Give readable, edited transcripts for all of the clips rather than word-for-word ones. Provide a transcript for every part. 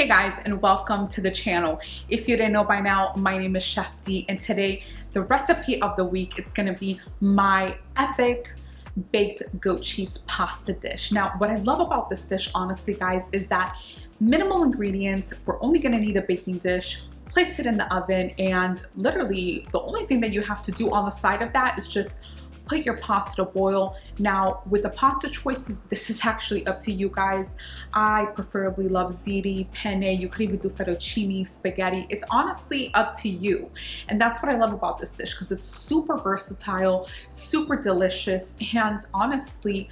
Hey guys, and welcome to the channel. If you didn't know by now, my name is Chef D, and today the recipe of the week, it's gonna be my epic baked goat cheese pasta dish. Now, what I love about this dish, honestly guys, is that minimal ingredients. We're only gonna need a baking dish, place it in the oven, and literally the only thing that you have to do on the side of that is just put your pasta to boil. Now, with the pasta choices, this is actually up to you guys. I preferably love ziti, penne. You could even do fettuccine, spaghetti. It's honestly up to you. And that's what I love about this dish, because it's super versatile, super delicious, and honestly,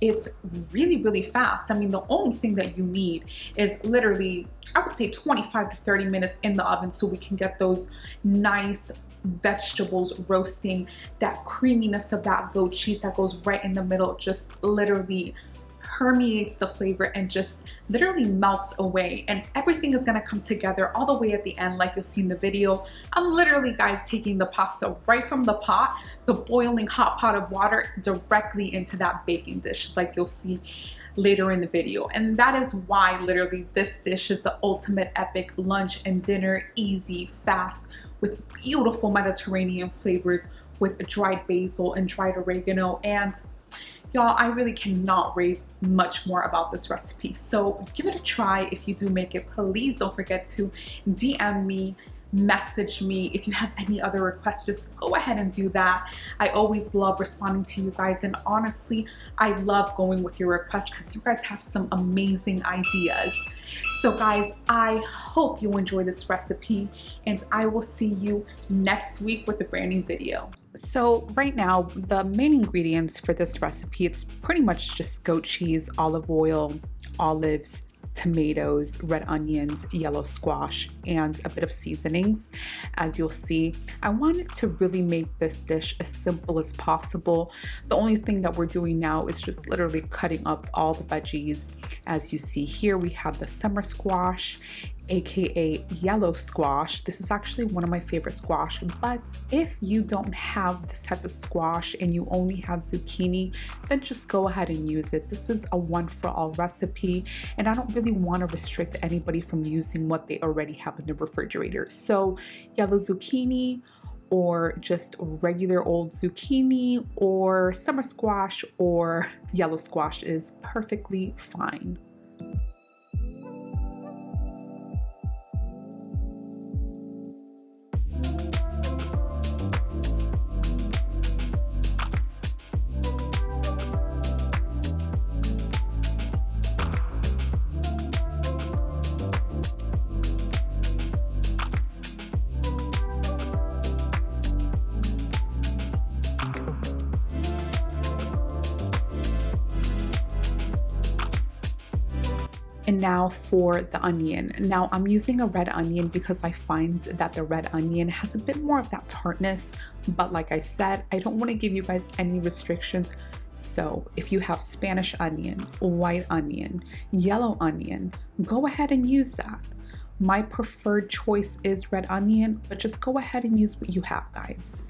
it's really fast. I mean, the only thing that you need is literally, I would say 25 to 30 minutes in the oven so we can get those nice vegetables roasting. That creaminess of that goat cheese that goes right in the middle just literally permeates the flavor and just literally melts away, and everything is gonna come together all the way at the end like you'll see in the video. I'm literally, guys, taking the pasta right from the pot, the boiling hot pot of water, directly into that baking dish like you'll see later in the video. And that is why literally this dish is the ultimate epic lunch and dinner, easy, fast, with beautiful Mediterranean flavors with dried basil and dried oregano. And y'all, I really cannot rave much more about this recipe. So give it a try. If you do make it, please don't forget to DM me, message me. If you have any other requests, just go ahead and do that. I always love responding to you guys, and honestly, I love going with your requests because you guys have some amazing ideas. So guys, I hope you enjoy this recipe, and I will see you next week with a brand new video. So right now, the main ingredients for this recipe, it's pretty much just goat cheese, olive oil, olives, tomatoes, red onions, yellow squash, and a bit of seasonings. As you'll see, I wanted to really make this dish as simple as possible. The only thing that we're doing now is just literally cutting up all the veggies. As you see here, we have the summer squash, aka yellow squash. This is actually one of my favorite squash, but if you don't have this type of squash and you only have zucchini, then just go ahead and use it. This is a one-for-all recipe, and I don't really want to restrict anybody from using what they already have in the refrigerator. So yellow zucchini, or just regular old zucchini, or summer squash, or yellow squash is perfectly fine. And now for the onion. Now I'm using a red onion because I find that the red onion has a bit more of that tartness, but like I said, I don't want to give you guys any restrictions. So if you have Spanish onion, white onion, yellow onion, go ahead and use that. My preferred choice is red onion, but just go ahead and use what you have, guys.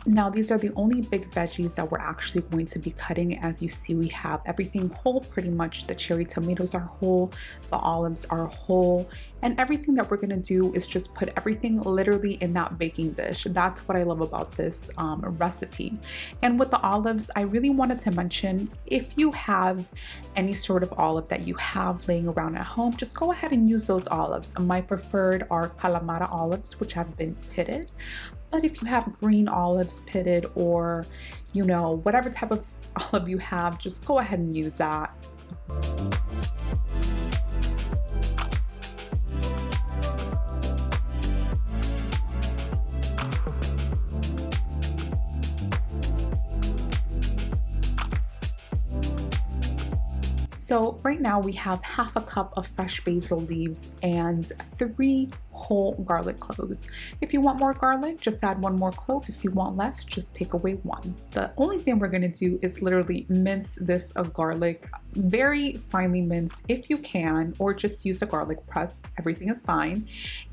Now these are the only big veggies that we're actually going to be cutting. As you see, we have everything whole pretty much. The cherry tomatoes are whole, the olives are whole, and everything that we're gonna do is just put everything literally in that baking dish. That's what I love about this recipe. And with the olives, I really wanted to mention, if you have any sort of olive that you have laying around at home, just go ahead and use those olives. My preferred are Kalamata olives, which have been pitted. But if you have green olives pitted, or, you know, whatever type of olive you have, just go ahead and use that. So right now we have half a cup of fresh basil leaves and 3 whole garlic cloves. If you want more garlic, just add 1 more clove. If you want less, just take away 1. The only thing we're going to do is literally mince this garlic, very finely mince if you can, or just use a garlic press. Everything is fine.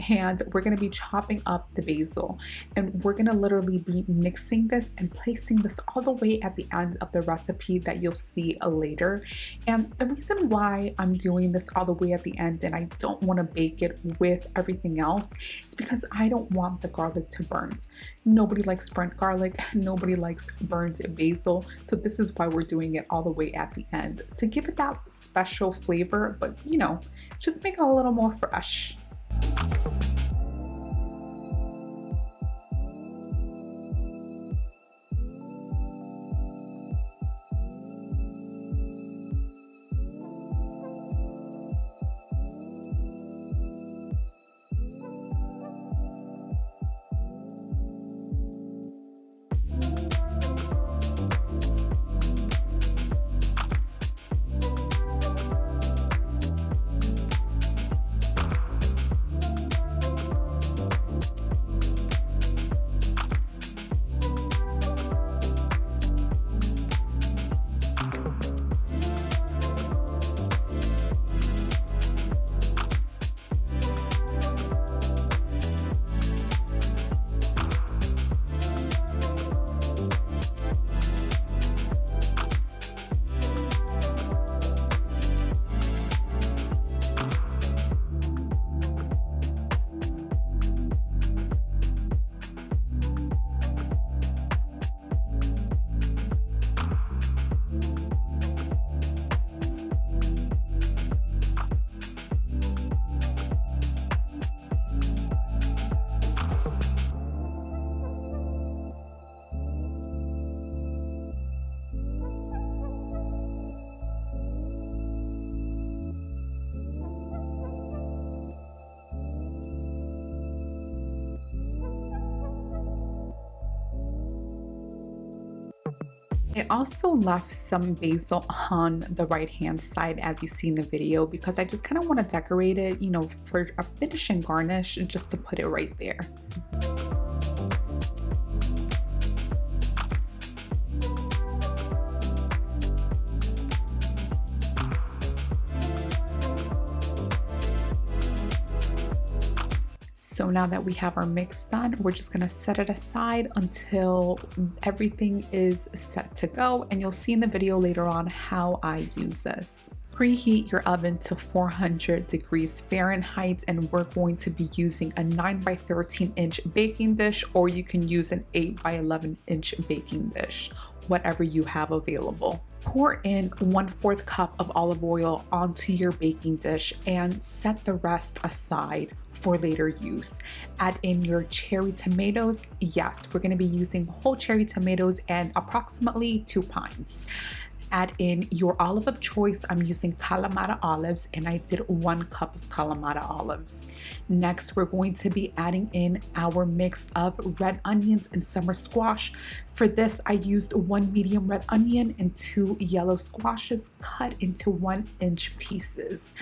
And we're going to be chopping up the basil, and we're going to literally be mixing this and placing this all the way at the end of the recipe that you'll see later. And the reason why I'm doing this all the way at the end and I don't want to bake it with everything else is because I don't want the garlic to burn. Nobody likes burnt garlic, nobody likes burnt basil, so this is why we're doing it all the way at the end, to give it that special flavor, but you know, just make it a little more fresh. I also left some basil on the right hand side as you see in the video because I just kind of want to decorate it, you know, for a finishing garnish, just to put it right there. So now that we have our mix done, we're just gonna set it aside until everything is set to go, and you'll see in the video later on how I use this. Preheat your oven to 400 degrees Fahrenheit, and we're going to be using a 9 by 13 inch baking dish, or you can use an 8 by 11 inch baking dish, whatever you have available. Pour in 1/4 cup of olive oil onto your baking dish and set the rest aside for later use. Add in your cherry tomatoes. Yes, we're going to be using whole cherry tomatoes and approximately 2 pints. Add in your olive of choice. I'm using Kalamata olives, and I did 1 cup of Kalamata olives. Next, we're going to be adding in our mix of red onions and summer squash. For this, I used 1 medium red onion and 2 yellow squashes cut into 1-inch pieces.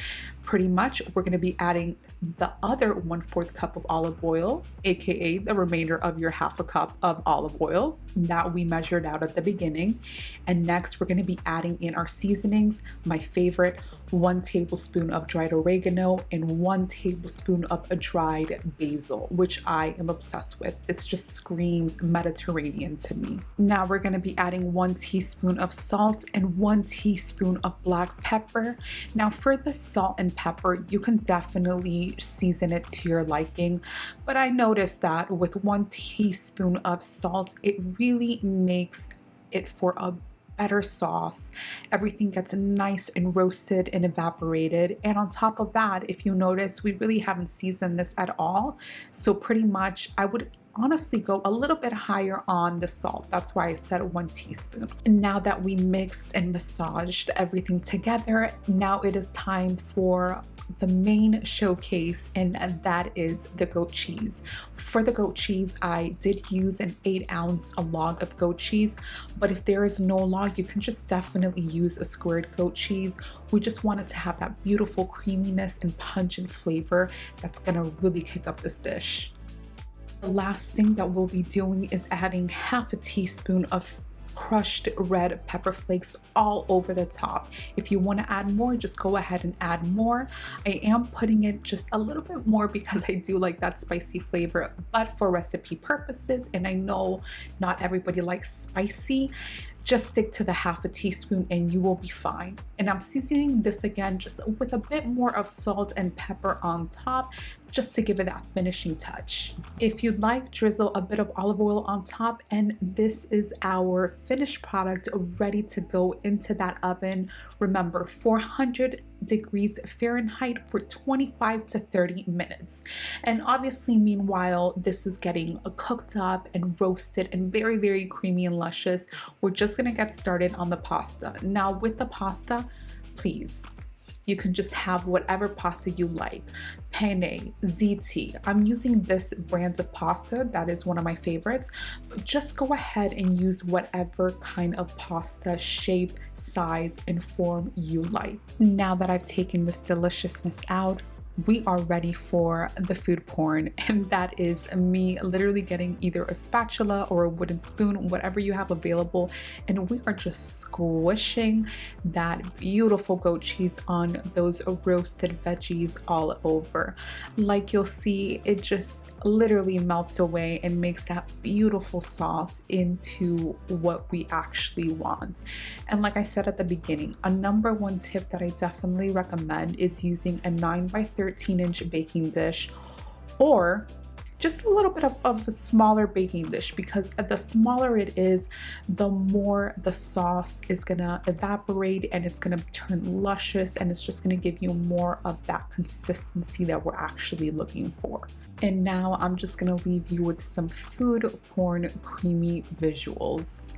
Pretty much, we're going to be adding the other 1/4 cup of olive oil, aka the remainder of your 1/2 cup of olive oil that we measured out at the beginning. And next, we're going to be adding in our seasonings. My favorite, 1 tablespoon of dried oregano and 1 tablespoon of dried basil, which I am obsessed with. This just screams Mediterranean to me. Now we're going to be adding 1 teaspoon of salt and 1 teaspoon of black pepper. Now for the salt and pepper, you can definitely season it to your liking, but I noticed that with 1 teaspoon of salt, it really makes it for a better sauce. Everything gets nice and roasted and evaporated. And on top of that, if you notice, we really haven't seasoned this at all. So pretty much I would honestly go a little bit higher on the salt. That's why I said 1 teaspoon. And now that we mixed and massaged everything together, now it is time for the main showcase, and that is the goat cheese. For the goat cheese, I did use an 8-ounce log of goat cheese, but if there is no log, you can just definitely use a squared goat cheese. We just wanted to have that beautiful creaminess and pungent flavor that's gonna really kick up this dish. The last thing that we'll be doing is adding half a teaspoon of crushed red pepper flakes all over the top. If you want to add more, just go ahead and add more. I am putting it just a little bit more because I do like that spicy flavor, but for recipe purposes, and I know not everybody likes spicy, just stick to the half a teaspoon and you will be fine. And I'm seasoning this again just with a bit more of salt and pepper on top, just to give it that finishing touch. If you'd like, drizzle a bit of olive oil on top, and this is our finished product ready to go into that oven. Remember, 400 degrees Fahrenheit for 25 to 30 minutes. And obviously, meanwhile, this is getting cooked up and roasted and very, very creamy and luscious. We're just gonna get started on the pasta. Now with the pasta, please, you can just have whatever pasta you like. Penne, ziti. I'm using this brand of pasta. That is one of my favorites. But just go ahead and use whatever kind of pasta, shape, size, and form you like. Now that I've taken this deliciousness out, we are ready for the food porn, and that is me literally getting either a spatula or a wooden spoon, whatever you have available, and we are just squishing that beautiful goat cheese on those roasted veggies all over. Like you'll see, it just literally melts away and makes that beautiful sauce into what we actually want. And like I said at the beginning, a #1 tip that I definitely recommend is using a 9x13-inch baking dish, or just a little bit of a smaller baking dish, because the smaller it is, the more the sauce is gonna evaporate and it's gonna turn luscious, and it's just gonna give you more of that consistency that we're actually looking for. And now I'm just gonna leave you with some food porn creamy visuals.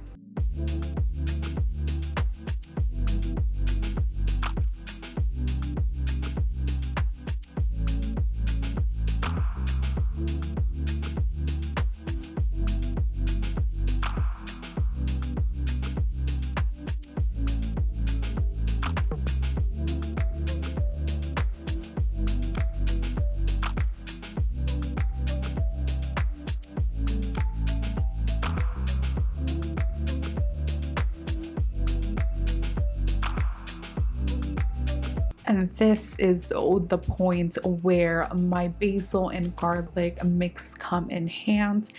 And this is the point where my basil and garlic mix come in hand.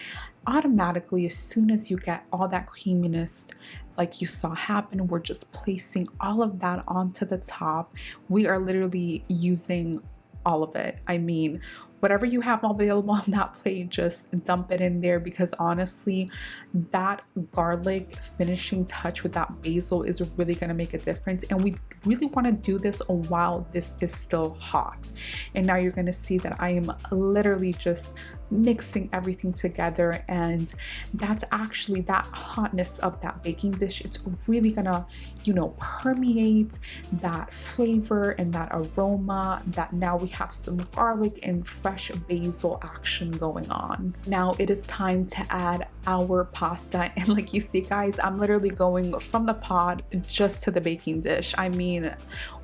Automatically, as soon as you get all that creaminess like you saw happen, we're just placing all of that onto the top. We are literally using all of it. I mean, whatever you have available on that plate, just dump it in there, because honestly, that garlic finishing touch with that basil is really going to make a difference. And we really want to do this while this is still hot. And now you're going to see that I am literally just mixing everything together, and that's actually that hotness of that baking dish. It's really gonna, you know, permeate that flavor and that aroma, that now we have some garlic and fresh basil action going on. Now it is time to add our pasta, and like you see guys, I'm literally going from the pot just to the baking dish. I mean,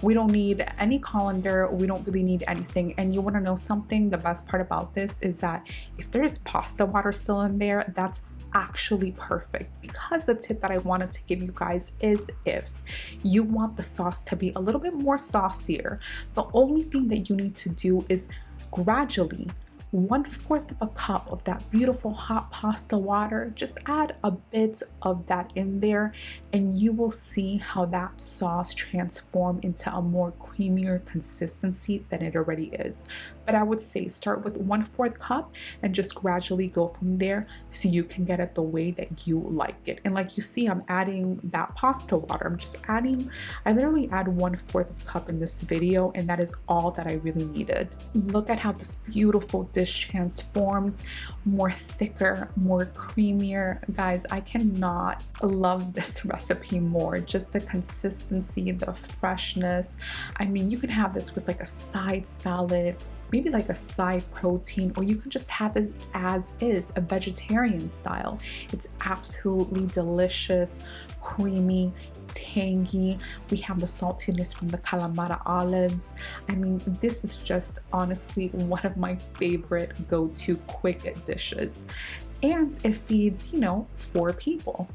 we don't need any colander, we don't really need anything. And you want to know something? The best part about this is that if there is pasta water still in there, that's actually perfect, because the tip that I wanted to give you guys is, if you want the sauce to be a little bit more saucier, the only thing that you need to do is gradually 1/4 of a cup of that beautiful hot pasta water, just add a bit of that in there, and you will see how that sauce transform into a more creamier consistency than it already is. But I would say start with 1/4 cup and just gradually go from there, so you can get it the way that you like it. And like you see, I'm adding that pasta water. I literally add 1/4 cup in this video, and that is all that I really needed. Look at how this beautiful dish dish transformed, more thicker, more creamier. Guys, I cannot love this recipe more. Just the consistency, the freshness. I mean, you can have this with like a side salad, maybe like a side protein, or you can just have it as is, a vegetarian style. It's absolutely delicious, creamy, tangy. We have the saltiness from the calamari olives. I mean, this is just honestly one of my favorite go-to quick dishes. And it feeds, you know, 4 people.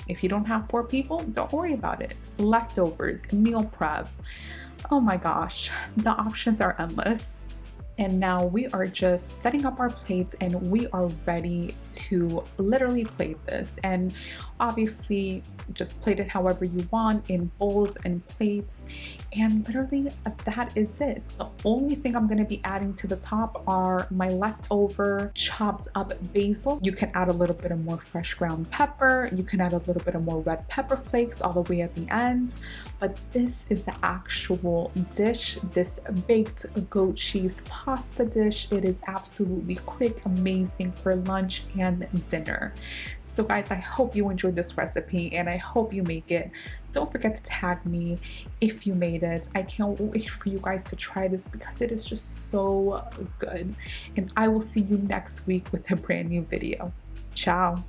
If you don't have 4 people, don't worry about it. Leftovers, meal prep. Oh my gosh, the options are endless. And now we are just setting up our plates and we are ready to literally plate this. And obviously just plate it however you want, in bowls and plates, and literally that is it. The only thing I'm going to be adding to the top are my leftover chopped up basil. You can add a little bit of more fresh ground pepper, you can add a little bit of more red pepper flakes all the way at the end, but this is the actual dish, this baked goat cheese pasta dish. It is absolutely quick, amazing for lunch and dinner. So guys, I hope you enjoyed this recipe and I hope you make it. Don't forget to tag me if you made it. I can't wait for you guys to try this because it is just so good. And I will see you next week with a brand new video. Ciao.